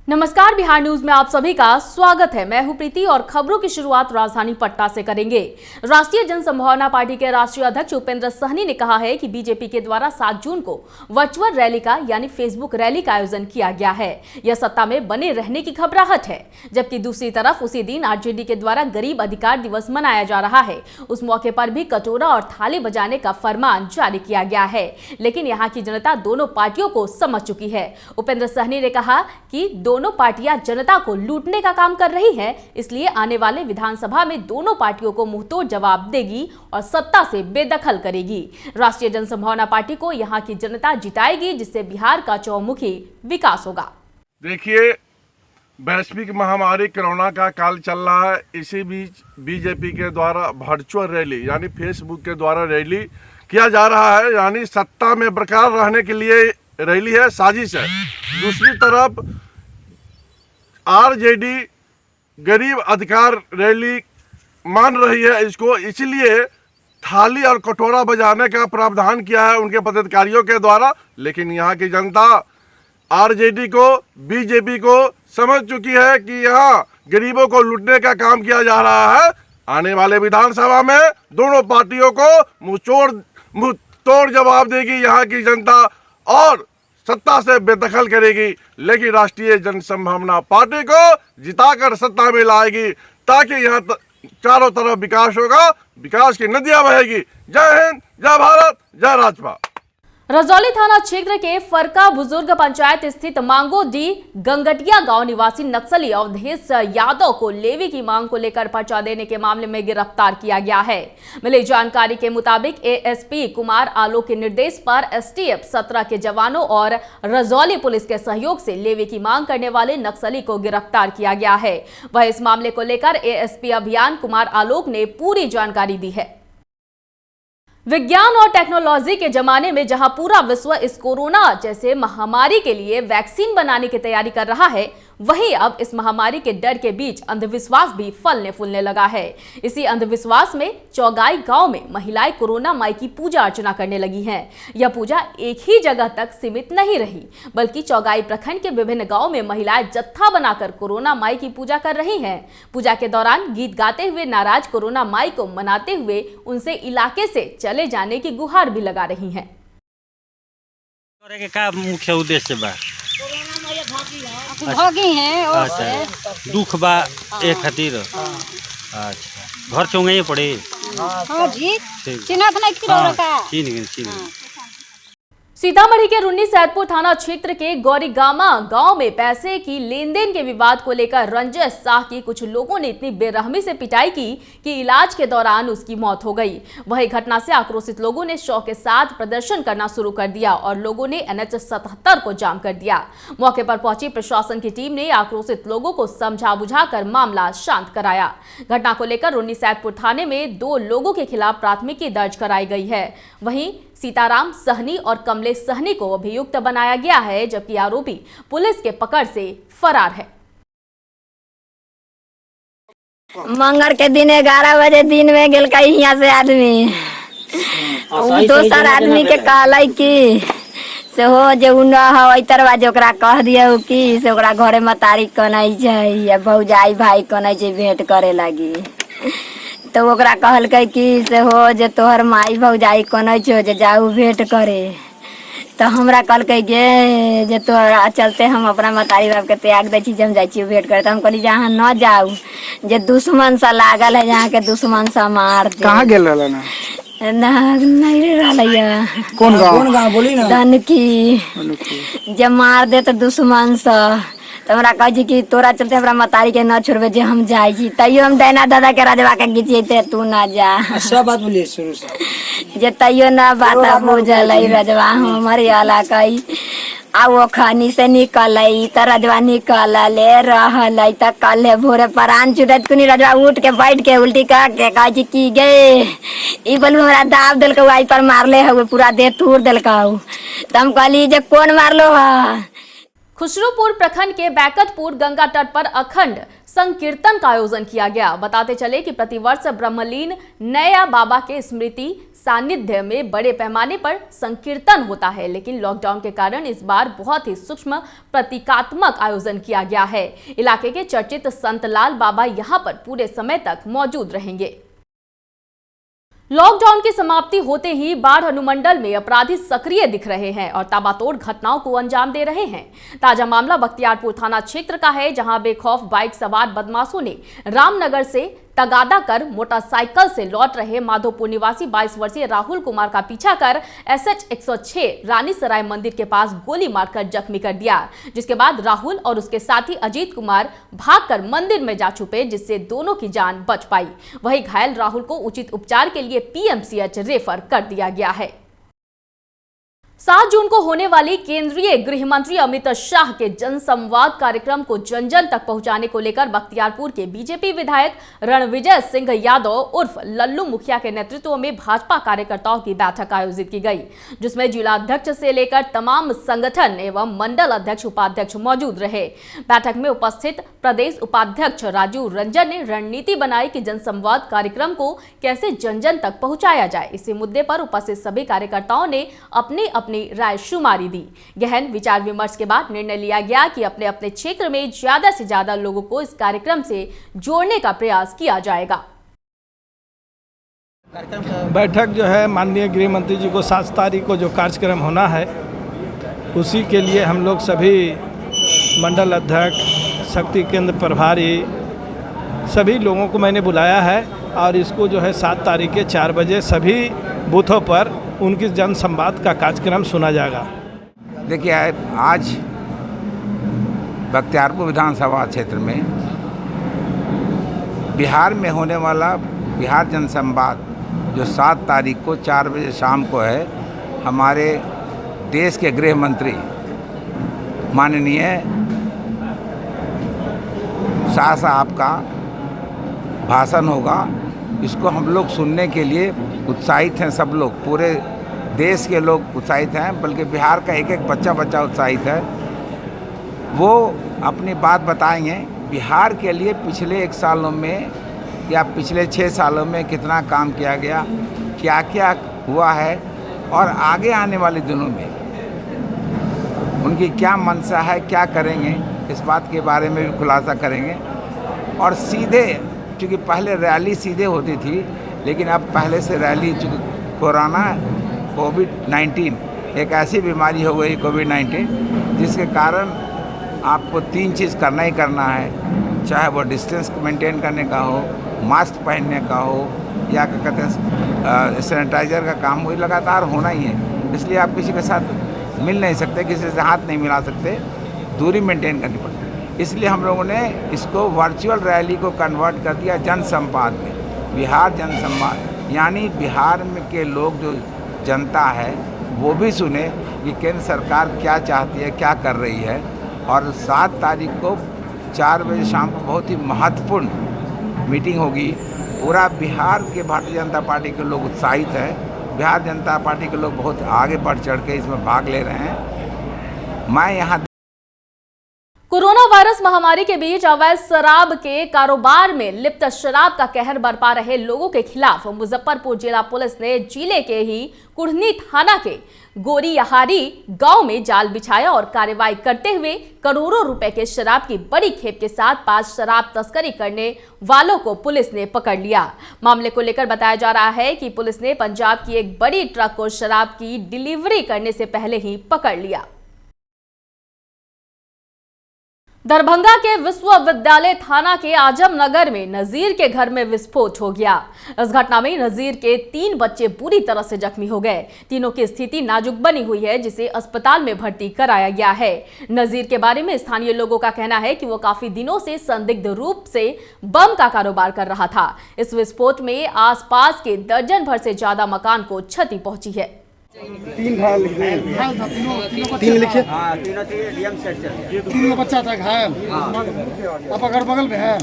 नमस्कार, बिहार न्यूज में आप सभी का स्वागत है। मैं हूं प्रीति और खबरों की शुरुआत राजधानी पटना से करेंगे। राष्ट्रीय जनसंभावना पार्टी के राष्ट्रीय अध्यक्ष उपेंद्र सहनी ने कहा है कि बीजेपी के द्वारा 7 जून को वर्चुअल रैली का यानी फेसबुक रैली का आयोजन किया गया है। यह सत्ता में बने रहने की घबराहट है, जबकि दूसरी तरफ उसी दिन आरजेडी के द्वारा गरीब अधिकार दिवस मनाया जा रहा है। उस मौके पर भी कटोरा और थाली बजाने का फरमान जारी किया गया है, लेकिन यहाँ की जनता दोनों पार्टियों को समझ चुकी है। उपेंद्र सहनी ने कहा कि दोनों पार्टियां जनता को लूटने का काम कर रही हैं, इसलिए आने वाले विधानसभा में दोनों पार्टियों को मुंहतोड़ जवाब देगी और सत्ता से बेदखल करेगी। राष्ट्रीय जनसंभावना पार्टी को यहां की जनता जिताएगी, जिससे बिहार का चौमुखी विकास होगा। देखिए, वैश्विक महामारी कोरोना का काल चल रहा है। इसी बीच बीजेपी के द्वारा वर्चुअल रैली यानी फेसबुक के द्वारा रैली किया जा रहा है, यानी सत्ता में बरकरार रहने के लिए रैली है, साजिश है। दूसरी तरफ आरजेडी गरीब अधिकार रैली मान रही है इसको, इसलिए थाली और कटोरा बजाने का प्रावधान किया है उनके पदाधिकारियों के द्वारा। लेकिन यहाँ की जनता आरजेडी को, बीजेपी को समझ चुकी है कि यहाँ गरीबों को लूटने का काम किया जा रहा है। आने वाले विधानसभा में दोनों पार्टियों को मुंह तोड़ जवाब देगी यहाँ की जनता और सत्ता से बेदखल करेगी। लेकिन राष्ट्रीय जनसंभावना पार्टी को जिताकर सत्ता में लाएगी, ताकि यहाँ चारों तरफ विकास होगा, विकास की नदियां बहेगी। जय हिंद, जय भारत, जय राजपा। रजौली थाना क्षेत्र के फरका बुजुर्ग पंचायत स्थित मांगोडी गंगटिया गांव निवासी नक्सली अवधेश यादव को लेवी की मांग को लेकर पर्चा देने के मामले में गिरफ्तार किया गया है। मिली जानकारी के मुताबिक एएसपी कुमार आलोक के निर्देश पर एसटीएफ 17 के जवानों और रजौली पुलिस के सहयोग से लेवी की मांग करने वाले नक्सली को गिरफ्तार किया गया है। वह इस मामले को लेकर एएसपी अभियान कुमार आलोक ने पूरी जानकारी दी है। विज्ञान और टेक्नोलॉजी के जमाने में जहां पूरा विश्व इस कोरोना जैसे महामारी के लिए वैक्सीन बनाने की तैयारी कर रहा है, वहीं अब इस महामारी के डर के बीच अंधविश्वास भी फलने फूलने लगा है। इसी अंधविश्वास में चौगाई गांव में महिलाएं कोरोना माई की पूजा अर्चना करने लगी हैं। यह पूजा एक ही जगह तक सीमित नहीं रही, बल्कि चौगाई प्रखंड के विभिन्न गांव में महिलाएं जत्था बनाकर कोरोना माई की पूजा कर रही हैं। पूजा के दौरान गीत गाते हुए नाराज कोरोना माई को मनाते हुए उनसे इलाके से चले जाने की गुहार भी लगा रही हैं। का मुख्य उद्देश्य बा भागी हैं और अच्छा दुख बा एक खातिर। अच्छा, घर चौंगे पड़े। हां जी, चिन्हत नहीं किरो का चिन्ह सीतामढ़ी के रुन्नी सैदपुर थाना क्षेत्र के गौरीगामा गांव में पैसे की लेनदेन के विवाद को लेकर रंजय शाह की कुछ लोगों ने इतनी बेरहमी से पिटाई की कि इलाज के दौरान उसकी मौत हो गई। वही घटना से आक्रोशित लोगों ने शव के साथ प्रदर्शन करना शुरू कर दिया और लोगों ने NH 77 को जाम कर दिया। मौके पर पहुंची प्रशासन की टीम ने आक्रोशित लोगों को समझा बुझाकर मामला शांत कराया। घटना को लेकर रुन्नी सैदपुर थाने में 2 लोगों के खिलाफ प्राथमिकी दर्ज कराई गई है। वहीं सीताराम सहनी और कमलेश सहनी को अभियुक्त बनाया गया है, जबकि आरोपी पुलिस के पकड़ से फरार है। मंगल के दिन 11 बजे दिन में गेल का यहाँ से आदमी दोसर आदमी के कहलाई कि से हो जे उना हो तरवा जे ओकरा कह दिया कि से ओकरा घरे मतारी कनाई छै या भौजाई भाई कनाई छै भेंट करे लगी। तो ओकरा कहलकै कि से हो जे तोहर माई भौजाई कनै छो जे जाऊ भेंट करे। तो हमरा कहलकै गे जे तोहरा चलते हम अपना मतारी बाप के त्याग दै छी, हम जाइ छी भेंट करे। तो हम कहली जहाँ न जाऊ, जे दुश्मन सा लागल है, जहाँ के दुश्मन सा मार दे। कहाँ गेल रहला ना नहीं रहलैया। कौन गाँव बोली ना? धनकी। जे मार दे तो दुश्मन सा। तो हमरा कहे कि तोरा चलते हमरा मतारी के न छोड़बे जे हम जाई छी, तैयो हम डैना दादा के राजवा के गीतिए तू ना जा। सब बात बोलिए शुरू से जे तैयो ना बात बुझल राजवा हमारे आला कही आ वो खनी से निकल त रजवा निकल ले रहल त कल भोरे परान छुटत कुनी रजवा उठ के बैठ के उल्टी कर के कहे कि गे ई बोलू हमरा दाब देलक आई पर मारले हुए पूरा देह तोड़ देलक। त हम कहली जे कौन मारलो है। खुसरूपुर प्रखंड के बैकतपुर गंगा तट पर अखंड संकीर्तन का आयोजन किया गया। बताते चले कि प्रतिवर्ष ब्रह्मलीन नया बाबा के स्मृति सानिध्य में बड़े पैमाने पर संकीर्तन होता है, लेकिन लॉकडाउन के कारण इस बार बहुत ही सूक्ष्म प्रतीकात्मक आयोजन किया गया है। इलाके के चर्चित संत लाल बाबा यहां पर पूरे समय तक मौजूद रहेंगे। लॉकडाउन की समाप्ति होते ही बाढ़ अनुमंडल में अपराधी सक्रिय दिख रहे हैं और ताबड़तोड़ घटनाओं को अंजाम दे रहे हैं। ताजा मामला बख्तियारपुर थाना क्षेत्र का है, जहां बेखौफ बाइक सवार बदमाशों ने रामनगर से तगादा कर मोटरसाइकिल से लौट रहे माधोपुर निवासी 22 वर्षीय राहुल कुमार का पीछा कर SH 106 रानी सराय मंदिर के पास गोली मारकर जख्मी कर दिया, जिसके बाद राहुल और उसके साथी अजीत कुमार भागकर मंदिर में जा छुपे, जिससे दोनों की जान बच पाई। वहीं घायल राहुल को उचित उपचार के लिए PMCH रेफर कर दिया गया है। 7 जून को होने वाली केंद्रीय गृह मंत्री अमित शाह के जनसंवाद कार्यक्रम को जन जन तक पहुंचाने को लेकर बख्तियारपुर के बीजेपी विधायक रणविजय सिंह यादव उर्फ लल्लू मुखिया के नेतृत्व में भाजपा कार्यकर्ताओं की बैठक आयोजित की गई, जिसमें जिलाध्यक्ष से लेकर तमाम संगठन एवं मंडल अध्यक्ष उपाध्यक्ष मौजूद रहे। बैठक में उपस्थित प्रदेश उपाध्यक्ष राजू रंजन ने रणनीति बनाई कि जनसंवाद कार्यक्रम को कैसे जन जन तक पहुंचाया जाए। इसी मुद्दे पर उपस्थित सभी कार्यकर्ताओं ने अपनी राय शुमारी दी। गहन विचार विमर्श के बाद निर्णय लिया गया कि अपने अपने क्षेत्र में ज्यादा से ज्यादा लोगों को इस कार्यक्रम से जोड़ने का प्रयास किया जाएगा। बैठक जो है माननीय गृह मंत्री जी को 7 तारीख को जो कार्यक्रम होना है, उसी के लिए हम लोग सभी मंडल अध्यक्ष, शक्ति केंद्र प्रभारी, सभी लोगों को मैंने बुलाया है और इसको जो है 7 तारीख के 4 बजे सभी बूथों पर उनकी जन संवाद का कार्यक्रम सुना जाएगा। देखिए, आज बख्तियारपुर विधानसभा क्षेत्र में बिहार में होने वाला बिहार जन संवाद जो 7 तारीख को 4 बजे शाम को है, हमारे देश के गृह मंत्री माननीय शाह साहब का भाषण होगा। इसको हम लोग सुनने के लिए उत्साहित हैं। सब लोग, पूरे देश के लोग उत्साहित हैं, बल्कि बिहार का एक एक बच्चा उत्साहित है। वो अपनी बात बताएंगे बिहार के लिए पिछले 1 सालों में या पिछले 6 सालों में कितना काम किया गया, क्या क्या हुआ है और आगे आने वाले दिनों में उनकी क्या मंशा है, क्या करेंगे, इस बात के बारे में भी खुलासा करेंगे। और सीधे, क्योंकि पहले रैली सीधे होती थी, लेकिन अब पहले से रैली, चूँकि कोविड-19 एक ऐसी बीमारी हो गई कोविड-19 जिसके कारण आपको 3 चीज़ करना ही करना है, चाहे वो डिस्टेंस मेंटेन करने का हो, मास्क पहनने का हो, या क्या कहते हैं सैनिटाइज़र का काम हो, लगातार होना ही है। इसलिए आप किसी के साथ मिल नहीं सकते, किसी से हाथ नहीं मिला सकते, दूरी मेंटेन करनी पड़ती है। इसलिए हम लोगों ने इसको वर्चुअल रैली को कन्वर्ट कर दिया जन संवाद में, बिहार जन संवाद। यानी बिहार में के लोग, जो जनता है, वो भी सुने कि केंद्र सरकार क्या चाहती है, क्या कर रही है। और 7 तारीख को 4 बजे शाम को बहुत ही महत्वपूर्ण मीटिंग होगी। पूरा बिहार के भारतीय जनता पार्टी के लोग उत्साहित हैं। बिहार जनता पार्टी के लोग बहुत आगे बढ़ चढ़ के इसमें भाग ले रहे हैं। मैं यहाँ कोरोना वायरस महामारी के बीच अवैध शराब के कारोबार में लिप्त शराब का कहर बरपा रहे लोगों के खिलाफ मुजफ्फरपुर जिला पुलिस ने जिले के ही कुढ़नी थाना के गोरियाहारी गांव में जाल बिछाया और कार्रवाई करते हुए करोड़ों रुपए के शराब की बड़ी खेप के साथ 5 शराब तस्करी करने वालों को पुलिस ने पकड़ लिया। मामले को लेकर बताया जा रहा है कि पुलिस ने पंजाब की एक बड़ी ट्रक को शराब की डिलीवरी करने से पहले ही पकड़ लिया। दरभंगा के विश्वविद्यालय थाना के आजमनगर में नजीर के घर में विस्फोट हो गया। इस घटना में नजीर के 3 बच्चे बुरी तरह से जख्मी हो गए। तीनों की स्थिति नाजुक बनी हुई है, जिसे अस्पताल में भर्ती कराया गया है। नजीर के बारे में स्थानीय लोगों का कहना है कि वो काफी दिनों से संदिग्ध रूप से बम का कारोबार कर रहा था। इस विस्फोट में आसपास के दर्जन भर से ज्यादा मकान को क्षति पहुंची है। 3 घायल लिखे, 3 लिखे, तीनों बच्चा था घायल। अब अगल बगल में है,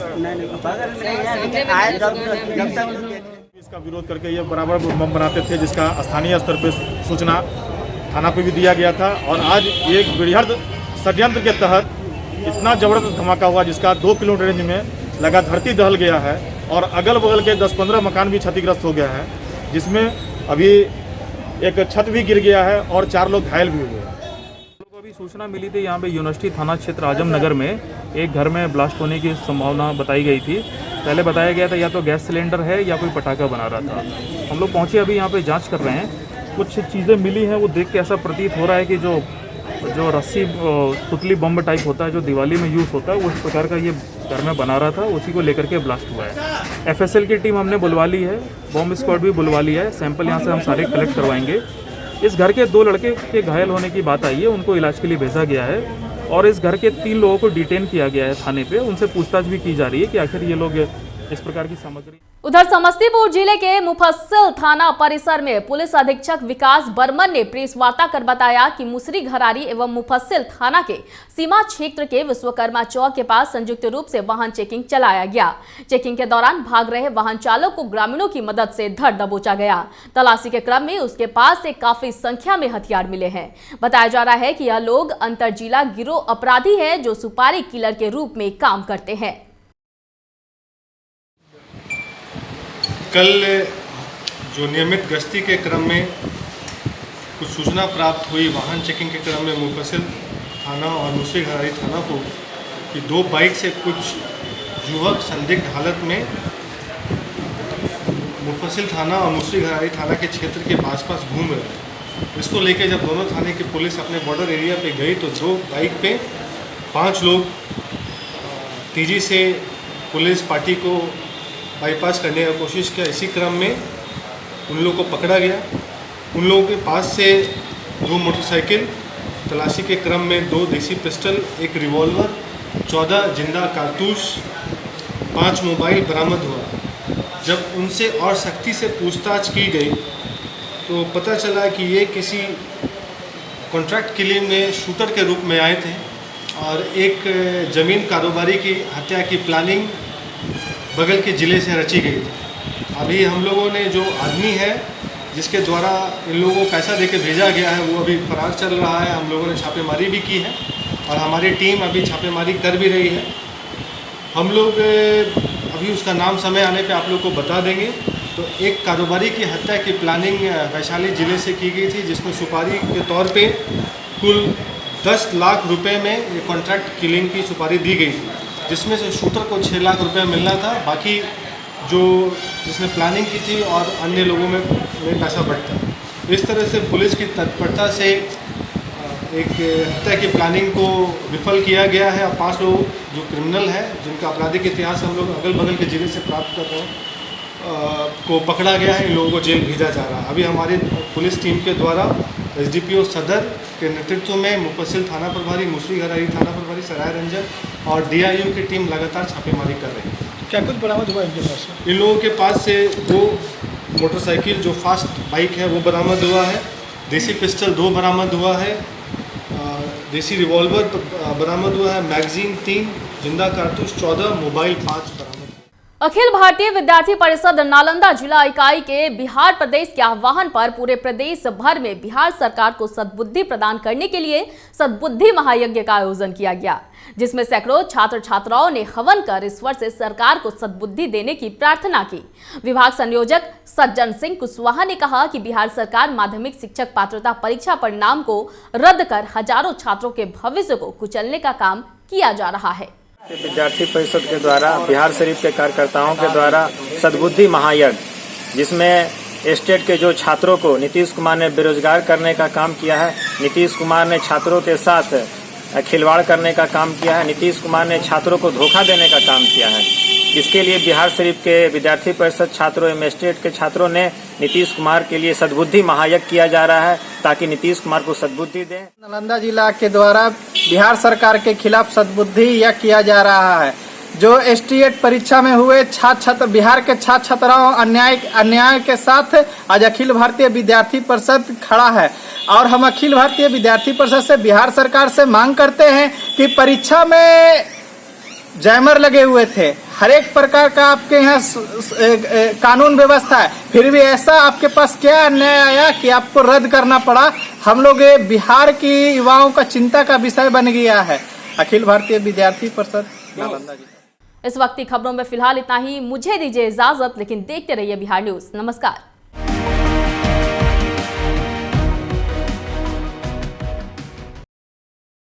इसका विरोध करके ये बराबर बम बनाते थे, जिसका स्थानीय स्तर पर सूचना थाना पे भी दिया गया था। और आज एक बृहद षड्यंत्र के तहत इतना जबरदस्त धमाका हुआ, जिसका 2 किलोमीटर रेंज में लगा धरती दहल गया है और अगल बगल के 10-15 मकान भी क्षतिग्रस्त हो गया है, जिसमें अभी एक छत भी गिर गया है और 4 लोग घायल भी हुए हैं। लोगों को अभी सूचना मिली थी यहाँ पे यूनिवर्सिटी थाना क्षेत्र आजम नगर में एक घर में ब्लास्ट होने की संभावना बताई गई थी। पहले बताया गया था या तो गैस सिलेंडर है या कोई पटाखा बना रहा था। हम लोग पहुँचे, अभी यहाँ पे जांच कर रहे हैं। कुछ चीज़ें मिली हैं, वो देख के ऐसा प्रतीत हो रहा है कि जो रस्सी सुतली बम टाइप होता है जो दिवाली में यूज़ होता है, उस प्रकार का ये घर में बना रहा था, उसी को लेकर के ब्लास्ट हुआ है। FSL की टीम हमने बुलवा ली है, बॉम्ब स्क्वाड भी बुलवा लिया है। सैंपल यहाँ से हम सारे कलेक्ट करवाएंगे। इस घर के 2 लड़के के घायल होने की बात आई है, उनको इलाज के लिए भेजा गया है और इस घर के 3 लोगों को डिटेन किया गया है थाने पे। उनसे पूछताछ भी की जा रही है कि आखिर ये लोग इस प्रकार की सामग्री। उधर समस्तीपुर जिले के मुफस्सिल थाना परिसर में पुलिस अधीक्षक विकास बर्मन ने प्रेस वार्ता कर बताया कि मुसरी घरारी एवं मुफस्सिल थाना के सीमा क्षेत्र के विश्वकर्मा चौक के पास संयुक्त रूप से वाहन चेकिंग चलाया गया। चेकिंग के दौरान भाग रहे वाहन चालक को ग्रामीणों की मदद से धर दबोचा गया। तलाशी के क्रम में उसके पास से काफी संख्या में हथियार मिले हैं। बताया जा रहा है कि यह लोग अंतर जिला गिरोह अपराधी है जो सुपारी किलर के रूप में काम करते हैं। कल जो नियमित गश्ती के क्रम में कुछ सूचना प्राप्त हुई वाहन चेकिंग के क्रम में मुफस्सिल थाना और मुसरी घरारी थाना को कि 2 बाइक से कुछ युवक संदिग्ध हालत में मुफस्सिल थाना और मुसरी घरारी थाना के क्षेत्र के आसपास घूम रहे हैं। इसको लेकर जब दोनों थाने की पुलिस अपने बॉर्डर एरिया पे गई तो 2 बाइक पे 5 लोग तेज़ी से पुलिस पार्टी को बाईपास करने की कोशिश किया। इसी क्रम में उन लोगों को पकड़ा गया। उन लोगों के पास से 2 मोटरसाइकिल, तलाशी के क्रम में 2 देसी पिस्टल, 1 रिवॉल्वर, 14 जिंदा कारतूस, 5 मोबाइल बरामद हुआ। जब उनसे और सख्ती से पूछताछ की गई तो पता चला कि ये किसी कॉन्ट्रैक्ट किलिंग में शूटर के रूप में आए थे और एक ज़मीन कारोबारी की हत्या की प्लानिंग बगल के ज़िले से रची गई थी। अभी हम लोगों ने जो आदमी है जिसके द्वारा इन लोगों को पैसा देके भेजा गया है वो अभी फरार चल रहा है। हम लोगों ने छापेमारी भी की है और हमारी टीम अभी छापेमारी कर भी रही है। हम लोग अभी उसका नाम समय आने पे आप लोग को बता देंगे। तो एक कारोबारी की हत्या की प्लानिंग वैशाली ज़िले से की गई थी जिसमें सुपारी के तौर पे कुल 10 लाख रुपए में ये कॉन्ट्रैक्ट किलिंग की सुपारी दी गई थी, जिसमें से शूटर को 6 लाख रुपए मिलना था। बाकी जो जिसने प्लानिंग की थी और अन्य लोगों में पैसा बढ़ता। इस तरह से पुलिस की तत्परता से एक हत्या की प्लानिंग को विफल किया गया है और 5 लोग जो क्रिमिनल हैं जिनका आपराधिक इतिहास हम लोग अगल बगल के ज़िले से प्राप्त कर रहे हैं को पकड़ा गया है। इन लोगों को जेल भेजा जा रहा है। अभी हमारी पुलिस टीम के द्वारा SDPO सदर के नेतृत्व में मुफस्सिल थाना प्रभारी, मुसरी घरारी थाना प्रभारी सराय रंजन और DIU की टीम लगातार छापेमारी कर रही है। क्या कुछ बरामद हुआ इनके पास? इन लोगों के पास से 2 मोटरसाइकिल जो फास्ट बाइक है वो बरामद हुआ है, देसी पिस्टल 2 बरामद हुआ है, देसी रिवॉल्वर बरामद हुआ है, मैगजीन 3, जिंदा कारतूस 14, मोबाइल 5 बरामद। अखिल भारतीय विद्यार्थी परिषद नालंदा जिला इकाई के बिहार प्रदेश के आह्वान पर पूरे प्रदेश भर में बिहार सरकार को सद्बुद्धि प्रदान करने के लिए सद्बुद्धि महायज्ञ का आयोजन किया गया, जिसमें सैकड़ों छात्र छात्राओं ने हवन कर ईश्वर से सरकार को सद्बुद्धि देने की प्रार्थना की। विभाग संयोजक सज्जन सिंह कुशवाहा ने कहा कि बिहार सरकार माध्यमिक शिक्षक पात्रता परीक्षा परिणाम को रद्द कर हजारों छात्रों के भविष्य को कुचलने का काम किया जा रहा है। विद्यार्थी परिषद के द्वारा बिहार शरीफ के कार्यकर्ताओं के द्वारा सद्बुद्धि महायज्ञ, जिसमें स्टेट के जो छात्रों को नीतीश कुमार ने बेरोजगार करने का काम किया है, नीतीश कुमार ने छात्रों के साथ खिलवाड़ करने का काम किया है, नीतीश कुमार ने छात्रों को धोखा देने का काम किया है। इसके लिए बिहार शरीफ के विद्यार्थी परिषद छात्रों एवं स्टेट के छात्रों ने नीतीश कुमार के लिए सद्बुद्धि महायज्ञ किया जा रहा है ताकि नीतीश कुमार को सद्बुद्धि दें। नालंदा जिला के द्वारा बिहार सरकार के खिलाफ सद्बुद्धि यह किया जा रहा है। जो स्टेट परीक्षा में हुए छात्र बिहार के छात्र छात्राओं अन्याय के साथ आज अखिल भारतीय विद्यार्थी परिषद खड़ा है और हम अखिल भारतीय विद्यार्थी परिषद से बिहार सरकार से मांग करते हैं कि परीक्षा में जैमर लगे हुए थे, हर एक प्रकार का आपके यहाँ कानून व्यवस्था है, फिर भी ऐसा आपके पास क्या अन्याय आया कि आपको रद्द करना पड़ा। हम लोग बिहार की युवाओं का चिंता का विषय बन गया है। अखिल भारतीय विद्यार्थी परिषद नालंदा जी। इस वक्त की खबरों में फिलहाल इतना ही। मुझे दीजिए इजाजत, लेकिन देखते रहिए बिहार न्यूज। नमस्कार।